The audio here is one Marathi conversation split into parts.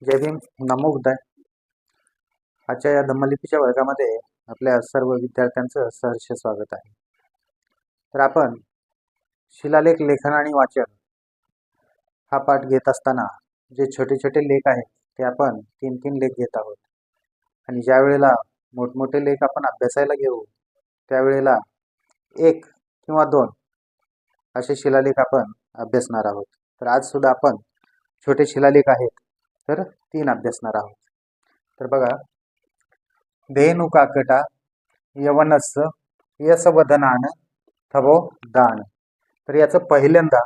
जय भीम. नमो बुद्धाय. आजच्या या धम्मलिपीच्या वर्गामध्ये आपल्या सर्व विद्यार्थ्यांचं सहर्ष स्वागत आहे. तर आपण शिलालेख लेखन आणि वाचन हा पाठ घेत असताना जे छोटे छोटे लेख आहेत ते आपण 3 लेख घेत आहोत. आणि ज्या वेळेला मोठमोठे लेख आपण अभ्यासायला घेऊ त्यावेळेला 1 किंवा 2 असे शिलालेख आपण अभ्यासणार आहोत. तर आज सुद्धा आपण छोटे शिलालेख आहेत तर 3 अभ्यासणार आहोत. तर बघा, धेनुकाकटा यवनस्स यशवदनान थवो दान. तर याचं पहिल्यांदा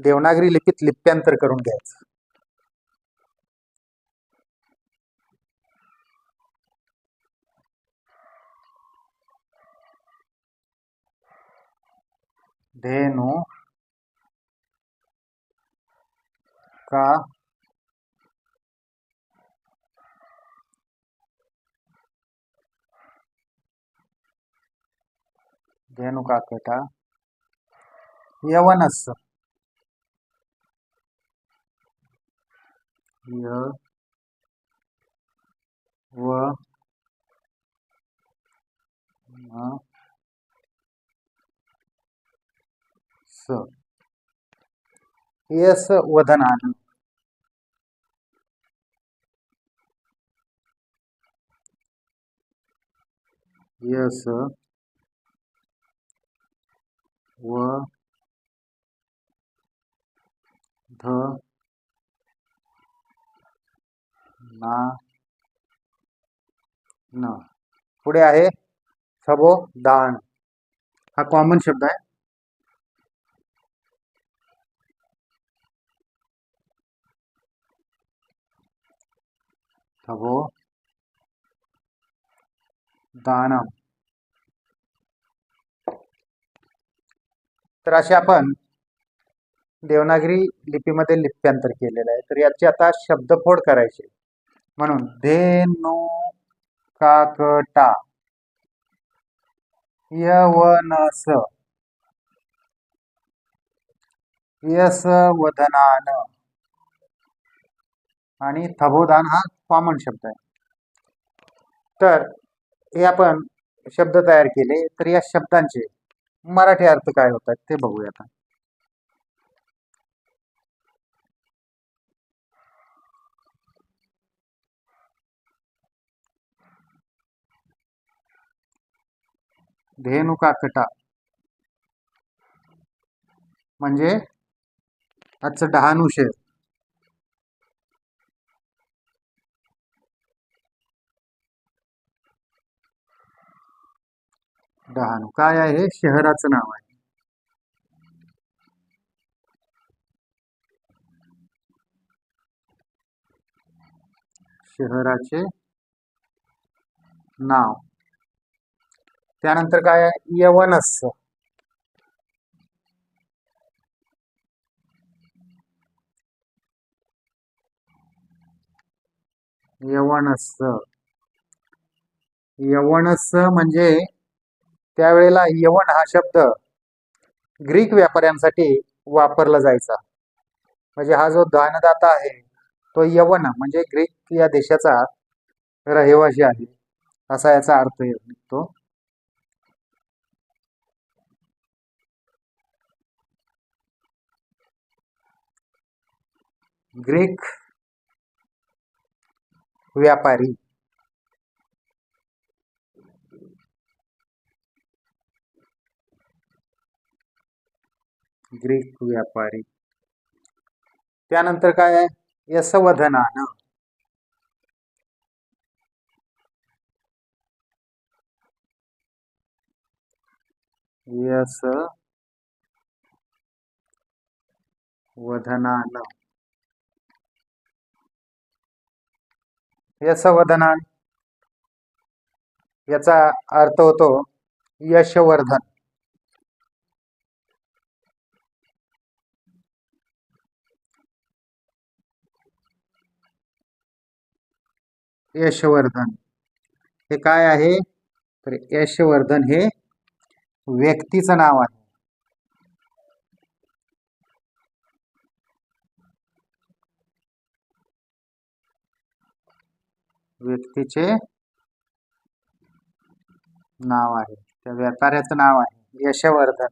देवनागरी लिपीत लिप्यांतर करून घ्यायचं. धेनु का धेनुकाकटा यवनस्स य व न स यस वदनान यस व ध ना न. पुढे आहे थबो दान. हा कॉमन शब्द आहे. थबो दानम. तर असे आपण देवनागरी लिपीमध्ये लिप्यांतर केलेलं आहे. तर याची आता शब्दफोड करायची. म्हणून धेनुकाकटा यवनस यशवदनान आणि थबोदान हा कॉमन शब्द आहे. तर हे आपण शब्द तयार केले. तर या शब्दांचे मराठी अर्थ काय होतात ते बघूया आता. धेनुकाकटा म्हणजे आजचं डहाणू शहर. डहाणू काय आहे? शहराचं नाव आहे. शहराचे नाव. त्यानंतर काय आहे? यवनस्स. यवनस्स यवनस्स म्हणजे त्यावेळेला यवन हा शब्द ग्रीक व्यापाऱ्यांसाठी वापरला जायचा. म्हणजे हा जो दानदाता आहे तो यवन म्हणजे ग्रीक या देशाचा रहिवासी आहे असा याचा अर्थ निघतो. ग्रीक व्यापारी. ग्रीक व्यापारी. त्यानंतर काय आहे? यशवदनान. यशवदनान. यशवदनान याचा अर्थ होतो यशवर्धन. यशवर्धन हे काय आहे? तर यशवर्धन हे व्यक्तीचं नाव आहे. व्यक्तीचे नाव आहे, त्या व्यापाऱ्याचं नाव आहे यशवर्धन.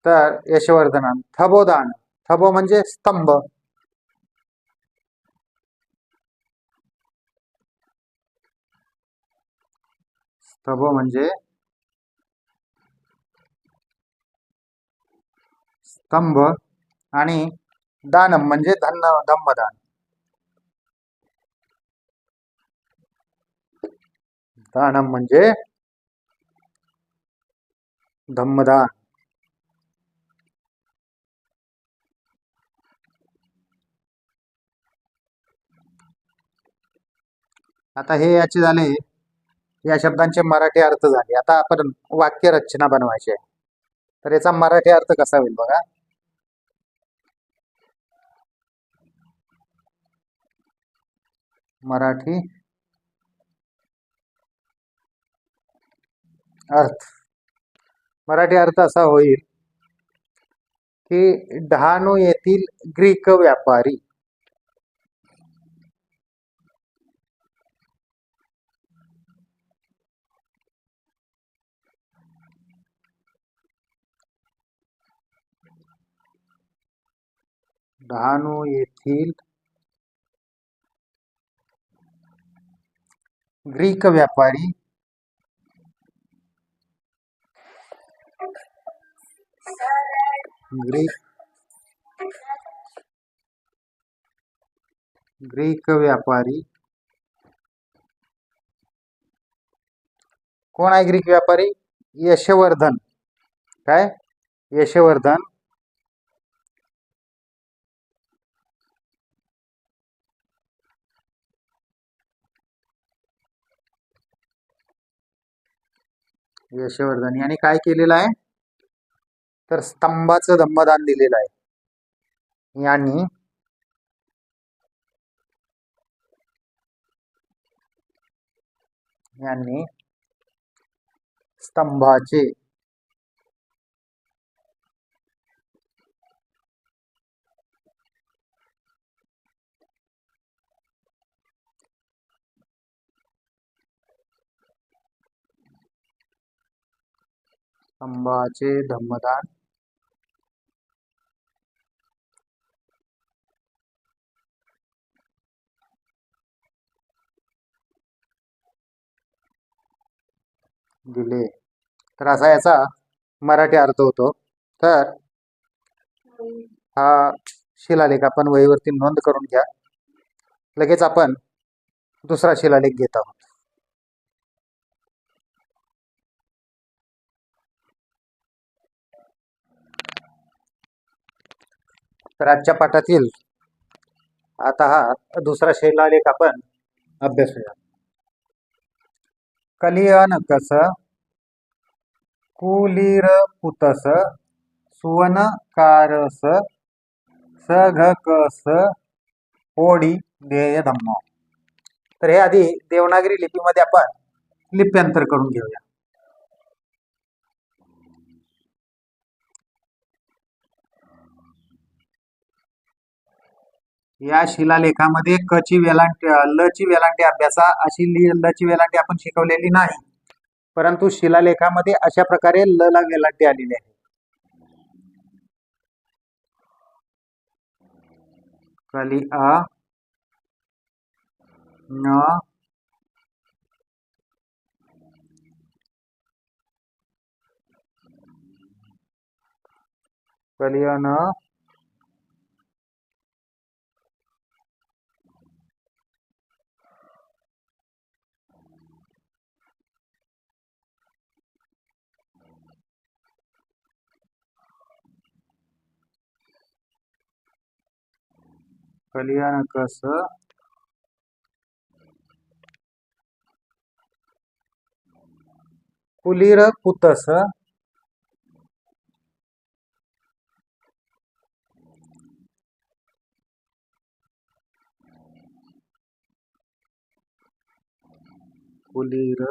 तर यशवर्धनान थबोदान, थबो म्हणजे स्तंभ, स्तंभ म्हणजे स्तंभ, आणि दानम म्हणजे धम्मदान. दानम म्हणजे धम्मदान. आता हे याचे झाले, या शब्दांचे मराठी अर्थ झाले. आता आपण वाक्य रचना बनवायची आहे. तर याचा मराठी अर्थ कसा होईल बघा. मराठी अर्थ, मराठी अर्थ असा होईल की डहाणू येथील ग्रीक व्यापारी डहाणू येथील ग्रीक व्यापारी ग्रीक व्यापारी कोण आहे? ग्रीक व्यापारी यशवर्धन. काय? यशवर्धन यशवर्धन यांनी काय केलेलं आहे? तर स्तंभाचं धम्मदान दिलेलं आहे. यांनी स्तंभाचे धम्मदान दिले. तर असा याचा मराठी अर्थ होतो. तर हा शिलालेख आपण वहीवरती नोंद करून घ्या. लगेच आपण दुसरा शिलालेख घेत आहोत. तर आजच्या पाठातील आता हा दुसरा शिलालेख आपण अभ्यासूया. कलियनकस कुलीरपुतस सुवनकारस सघकस पोडी देय धम्म. तर हे आधी देवनागरी लिपीमध्ये आपण लिप्यांतर करून घेऊया. या शिलालेखामध्ये क ची वेलांटी, ल ची वेलांटी अभ्यासा अशी ल ची वेलांटी आपण शिकवलेली नाही, परंतु शिलालेखामध्ये अशा प्रकारे ल ला वेलांटी आलेली आहे. कली अ न कलियन कलियनकस कुलीरपुतस कुलीर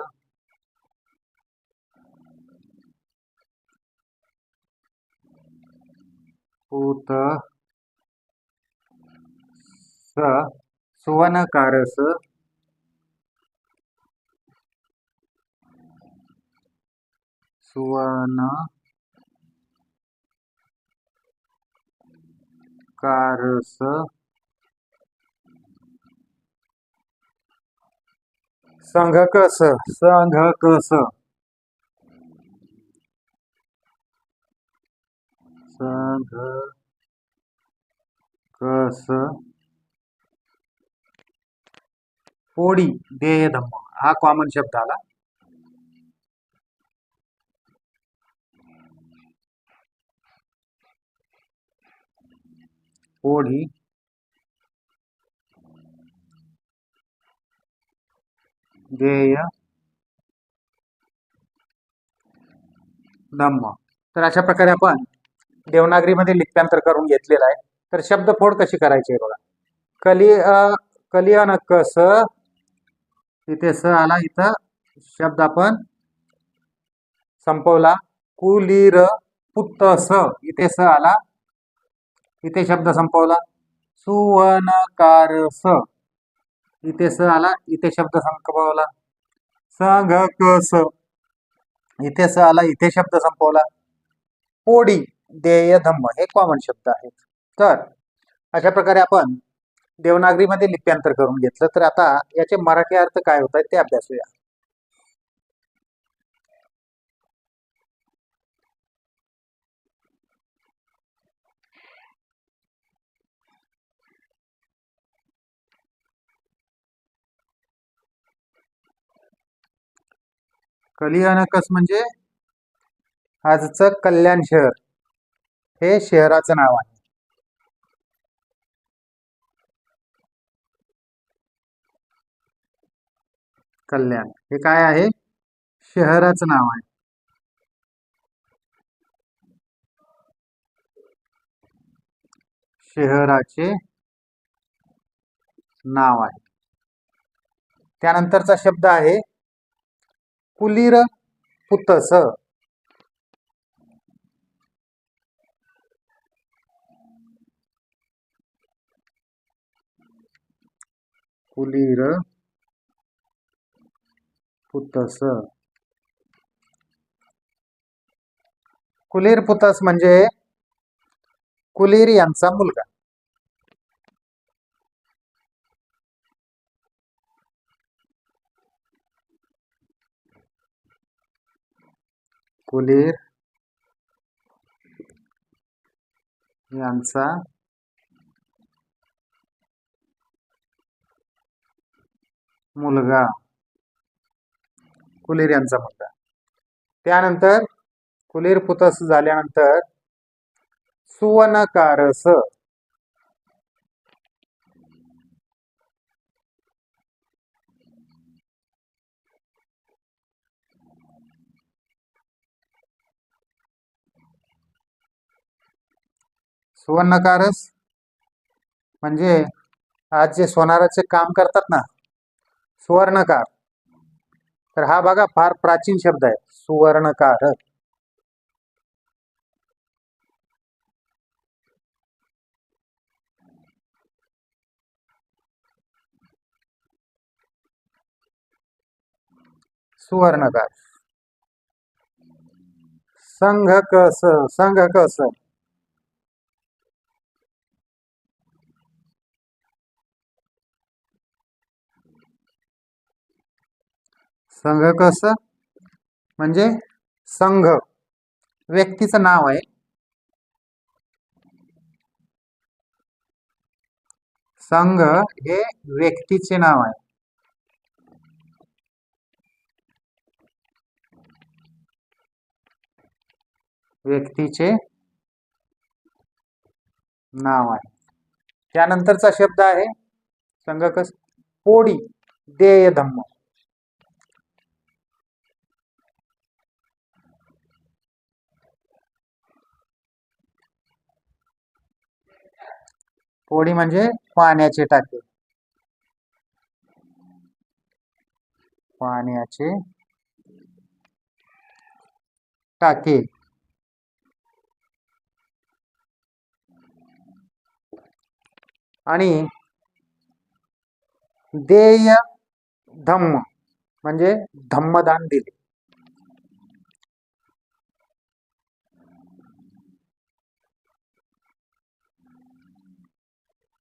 पुत सुवनकारस सुवनकारस संघकस संघकस संघकस पोळी देय धम्म हा कॉमन शब्द आला. पोळी देय धम्म. तर अशा प्रकारे आपण देवनागरीमध्ये लिप्यांतर करून घेतलेला आहे. तर शब्दफोड कशी करायची आहे बघा. कलियन कस इथे स आला, इथं शब्द आपण संपवला. कुलीर पुत्तस इथे स आला, इथे शब्द संपवला. सुवनकारस इथे स आला, इथे शब्द संपवला. संघकस इथे स आला, इथे शब्द संपवला. पोळी देय धम्म हे कॉमन शब्द आहेत. तर अशा प्रकारे आपण देवनागरीमध्ये लिप्यांतर करून घेतलं. तर आता याचे मराठी अर्थ काय होत आहेत ते अभ्यासूया. कलियानकस म्हणजे आजचं कल्याण शहर हे शहराचं नाव आहे. कल्याण हे काय आहे? शहराचं नाव आहे. शहराचे नाव आहे. त्यानंतरचा शब्द आहे कुलीर पुत्तस. कुलीर पुत्तस. कुलीर पुत्तस म्हणजे कुलीर यांचा मुलगा. कुलीर यांचा मुलगा. कुलीर यांचा मुलगा. त्यानंतर कुलीर पुत्तस झाल्यानंतर सुवनकारस. सुवर्णकारस म्हणजे आज जे सोनाराचे काम करतात ना, सुवर्णकार. तर हा बघा फार प्राचीन शब्द आहे, सुवर्णकार. सुवर्णकार. संघकस संघकस संघकस म्हणजे संघ व्यक्तीचं नाव आहे. संघ हे व्यक्तीचे नाव आहे. व्यक्तीचे नाव आहे. त्यानंतरचा शब्द आहे संघकस पोळी देय धम्म. पोळी म्हणजे पाण्याचे टाके. पाण्याचे टाके. आणि देय धम्म म्हणजे धम्मदान दिले.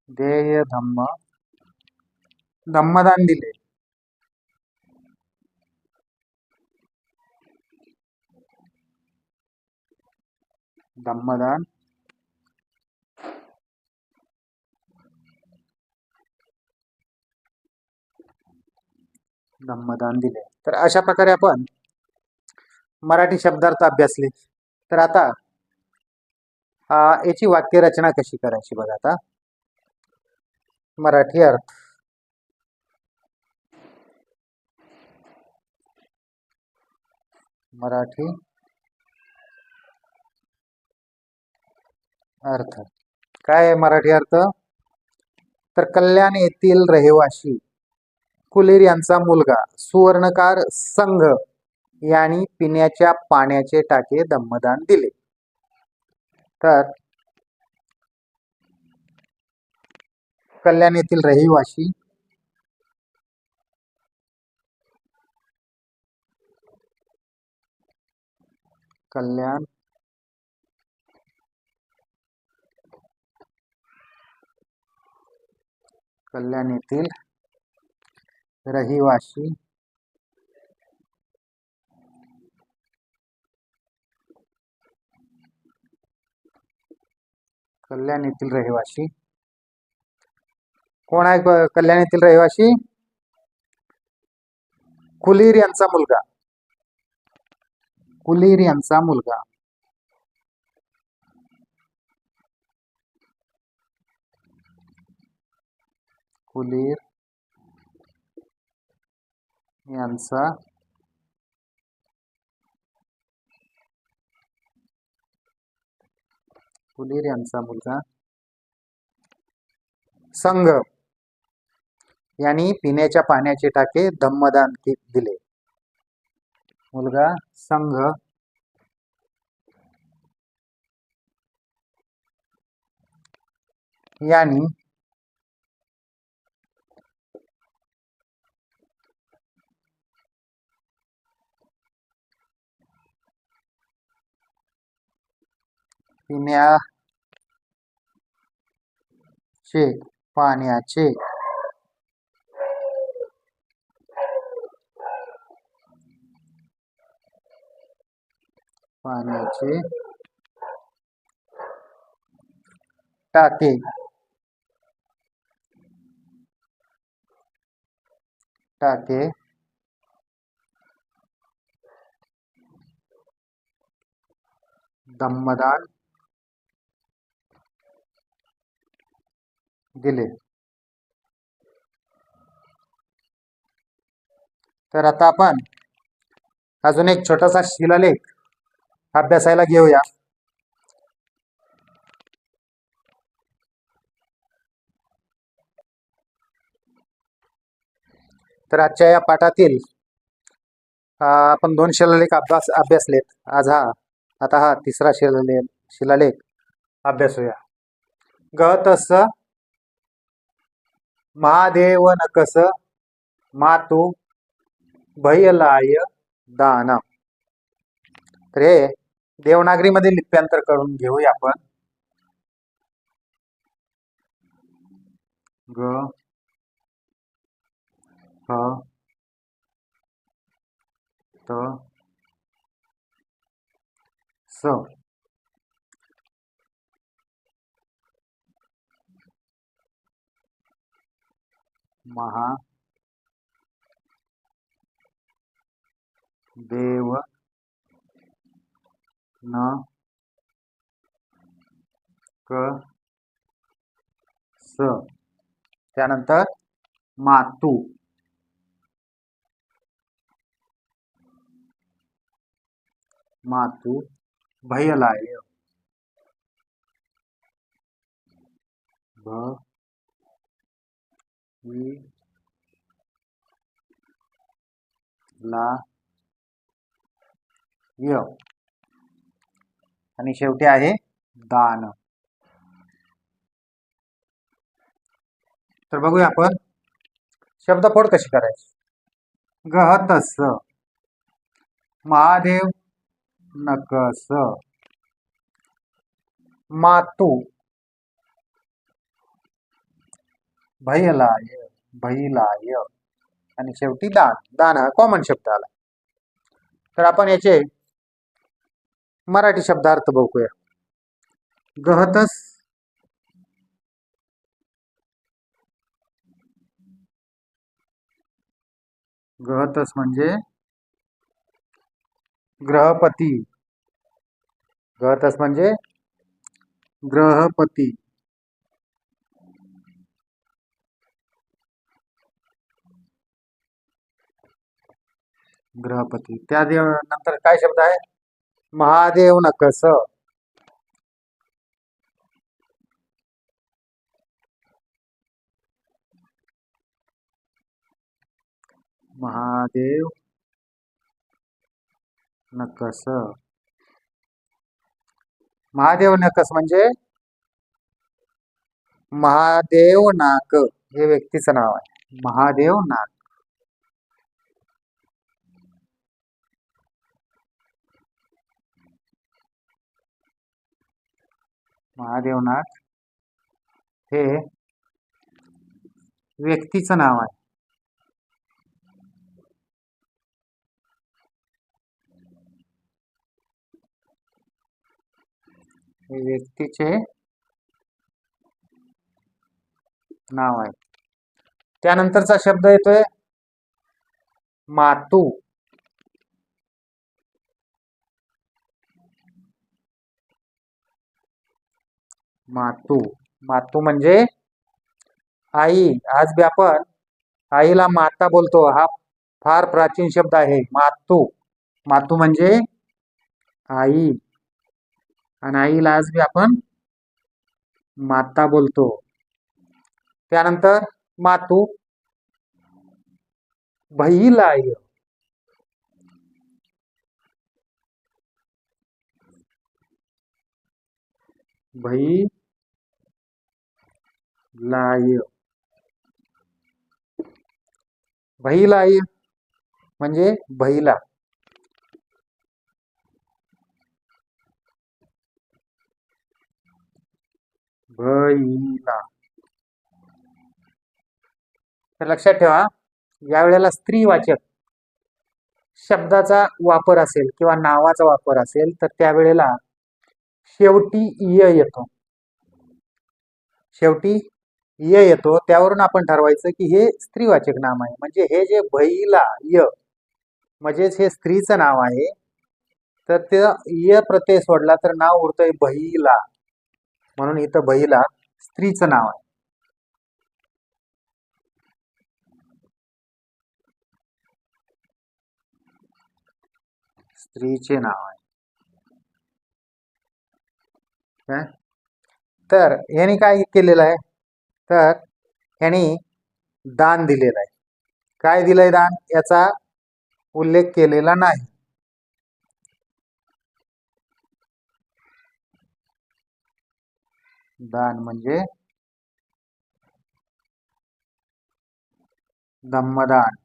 देय धम्म धम्मदान दिले. धम्मदान धम्मदान दिले. तर अशा प्रकारे आपण मराठी शब्दार्थ अभ्यासले. तर आता याची वाक्यरचना कशी करायची बघा. आता मराठी अर्थ. मराठी अर्थ काय आहे? मराठी अर्थ तर कल्याण येथील रहिवाशी कुलीर यांचा मुलगा सुवर्णकार संघ यांनी पिण्याच्या पाण्याचे टाके धम्मदान दिले. तर कल्याण येथील रहिवाशी कल्याण कल्याण येथील रहिवाशी कल्याण येथील रहिवाशी कोण आहे? कल्याण येथील रहिवाशी कुलीर यांचा मुलगा. कुलीर यांचा मुलगा कुलीर यांचा कुलीर यांचा मुलगा संघ यांनी पिण्याच्या पाण्याचे टाके धम्मदान दिले. मुलगा संघ यांनी पिण्याचे पाण्याचे टाके धम्मदान दिले. तर आता आपण अजून एक छोटासा शिलालेख अभ्यासायला घेऊया. तर आजच्या या पाठातील आपण 2 शिलालेख अभ्यासलेत. आता हा तिसरा शिलालेख अभ्यासूया. गहतस महादेव नकस मातू भयलाय दान. तर हे देवनागरीमध्ये लिप्यांतर करून घेऊया आपण. ग ह त स महादेव न क स. त्यानंतर मातू भयलाय आणि शेवटी आहे दान. तर बघूया आपण शब्दफोड कशी करायची? गहतस, महादेव नकस, मातू, भैलाय, भैलाय, आणि शेवटी दान. दान हा कॉमन शब्द आला. तर आपण याचे मराठी शब्दार्थ बघूया. गहतस, गहतस म्हणजे ग्रहपती. गहतस म्हणजे ग्रहपती. ग्रहपती. त्या नंतर काय शब्द आहे? महादेव नकस. महादेव नकस. महादेव नकस म्हणजे महादेव नाक हे व्यक्तीचं नाव आहे. महादेव नाक. महादेव नाक हे व्यक्तीचं नाव आहे. हे व्यक्तीचे नाव आहे. त्यानंतरचा शब्द येतोय मातू. मातू. मातू म्हणजे आई. आज भी आपण आईला माता बोलतो. हा फार प्राचीन शब्द आहे. मातू. मातू म्हणजे आई, आणि आईला आज भी आपण माता बोलतो. त्यानंतर मातू, भैलाय. भैलाय भैलाय म्हणजे बैला. बैला. तर लक्षात ठेवा, या वेळेला स्त्रीवाचक शब्दाचा वापर असेल किंवा नावाचा वापर असेल तर त्यावेळेला शेवटी य येतो. शेवटी य येतो. त्यावरून आपण ठरवायचं की हे स्त्रीवाचक नाम आहे. म्हणजे हे जे भैला य म्हणजेच हे स्त्रीचं नाव आहे. तर ते य प्रत्यय सोडला तर नाव उरतंय भैला. म्हणून इथं भैला स्त्रीचं नाव आहे. स्त्रीचे नाव आहे. तर यांनी काय केलेलं आहे? तर यांनी दान दिलेलं आहे. काय दिलंय दान याचा उल्लेख केलेला नाही. दान म्हणजे धम्मदान.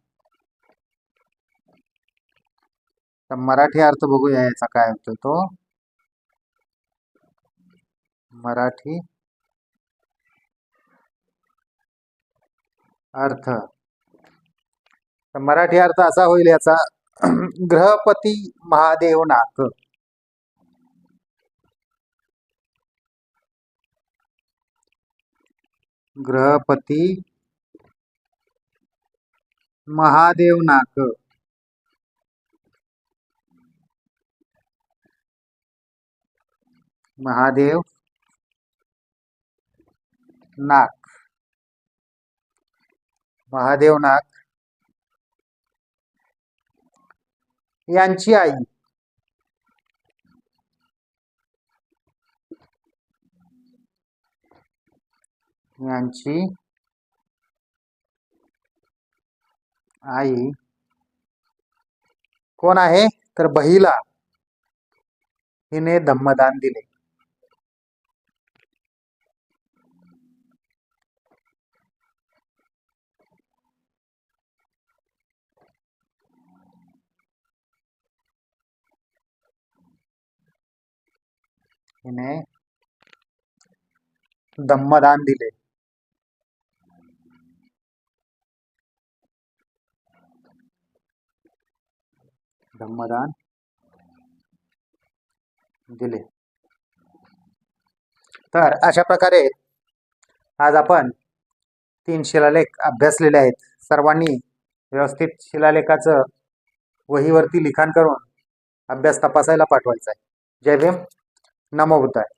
तर मराठी अर्थ बघूया याचा काय होतो. तो मराठी अर्थ. तर मराठी अर्थ असा होईल याचा, ग्रहपती महादेव नाक. ग्रहपती महादेव नाक. महादेव नाक. महादेव नाक यांची आई. यांची आई कोण आहे? तर बहिला. हिने धम्मदान दिले. हिने धम्मदान दिले. धम्मदान दिले. तर अशा प्रकारे आज आपण 3 शिलालेख अभ्यासलेले आहेत. सर्वांनी व्यवस्थित शिलालेखाचं वहीवरती लिखाण करून अभ्यास तपासायला पाठवायचा आहे. जय भीम. नमो बुद्धाय.